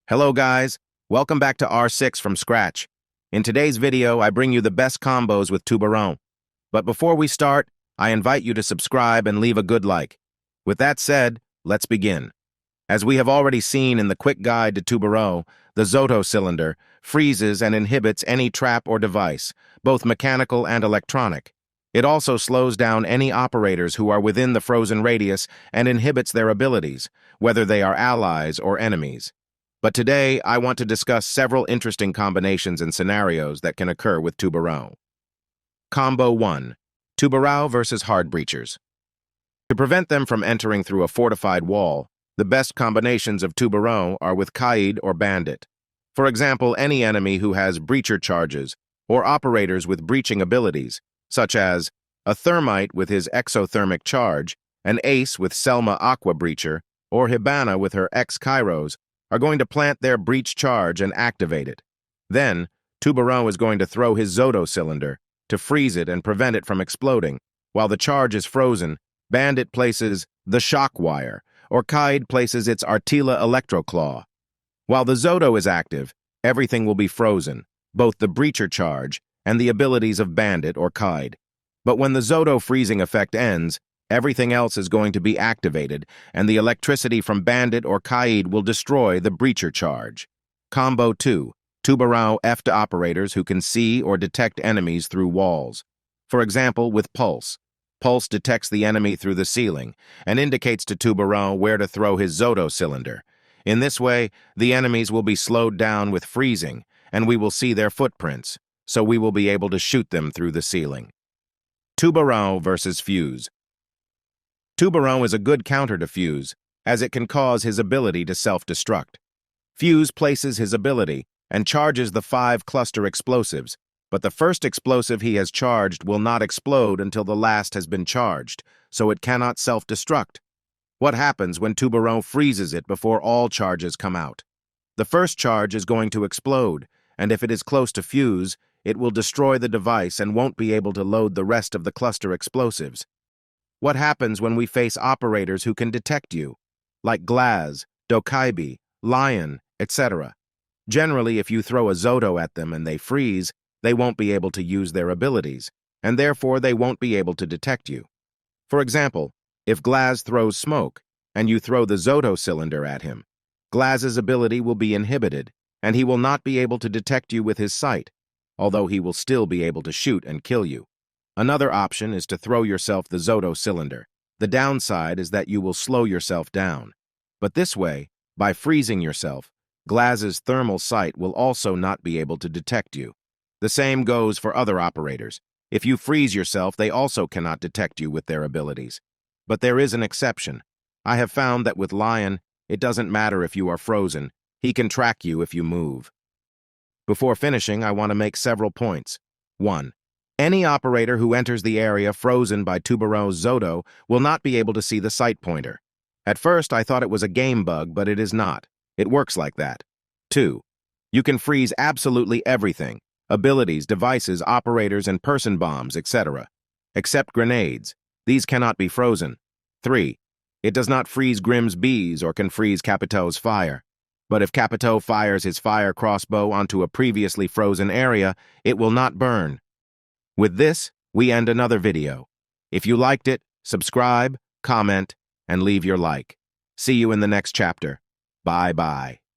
Hello guys, welcome back to R6 from scratch. In today's video, I bring you the best combos with TUBARÁO. But before we start, I invite you to subscribe and leave a good like. With that said, let's begin. As we have already seen in the quick guide to TUBARÁO, the Zoto cylinder freezes and inhibits any trap or device, both mechanical and electronic. It also slows down any operators who are within the frozen radius and inhibits their abilities, whether they are allies or enemies. But today, I want to discuss several interesting combinations and scenarios that can occur with TUBARÁO. Combo 1. TUBARÁO versus Hard Breachers. To prevent them from entering through a fortified wall, the best combinations of TUBARÁO are with Kaid or Bandit. For example, any enemy who has breacher charges, or operators with breaching abilities, such as a Thermite with his exothermic charge, an Ace with Selma Aqua Breacher, or Hibana with her X-Kairos, are going to plant their breach charge and activate it. Then, TUBARÁO is going to throw his Zoto cylinder to freeze it and prevent it from exploding. While the charge is frozen, Bandit places the Shock Wire, or Kaid places its Artila Electroclaw. While the Zoto is active, everything will be frozen, both the breacher charge and the abilities of Bandit or Kaid. But when the Zoto freezing effect ends, everything else is going to be activated, and the electricity from Bandit or Kaid will destroy the breacher charge. Combo 2. TUBARÁO F to operators who can see or detect enemies through walls. For example, with Pulse. Pulse detects the enemy through the ceiling and indicates to TUBARÁO where to throw his Zoto cylinder. In this way, the enemies will be slowed down with freezing, and we will see their footprints, so we will be able to shoot them through the ceiling. TUBARÁO versus Fuse. TUBARÁO is a good counter to Fuse, as it can cause his ability to self-destruct. Fuse places his ability and charges the 5 cluster explosives, but the first explosive he has charged will not explode until the last has been charged, so it cannot self-destruct. What happens when TUBARÁO freezes it before all charges come out? The first charge is going to explode, and if it is close to Fuse, it will destroy the device and won't be able to load the rest of the cluster explosives. What happens when we face operators who can detect you, like Glaz, Dokaibi, Lion, etc.? Generally, if you throw a Zoto at them and they freeze, they won't be able to use their abilities, and therefore they won't be able to detect you. For example, if Glaz throws smoke, and you throw the Zoto cylinder at him, Glaz's ability will be inhibited, and he will not be able to detect you with his sight, although he will still be able to shoot and kill you. Another option is to throw yourself the Zoto cylinder. The downside is that you will slow yourself down. But this way, by freezing yourself, Glaz's thermal sight will also not be able to detect you. The same goes for other operators. If you freeze yourself, they also cannot detect you with their abilities. But there is an exception. I have found that with Lion, it doesn't matter if you are frozen. He can track you if you move. Before finishing, I want to make several points. 1. Any operator who enters the area frozen by TUBARÁO's Zoto will not be able to see the sight pointer. At first, I thought it was a game bug, but it is not. It works like that. 2. You can freeze absolutely everything: abilities, devices, operators, and person bombs, etc. Except grenades. These cannot be frozen. 3. It does not freeze Grimm's bees or can freeze Capito's fire. But if Capito fires his fire crossbow onto a previously frozen area, it will not burn. With this, we end another video. If you liked it, subscribe, comment, and leave your like. See you in the next chapter. Bye-bye.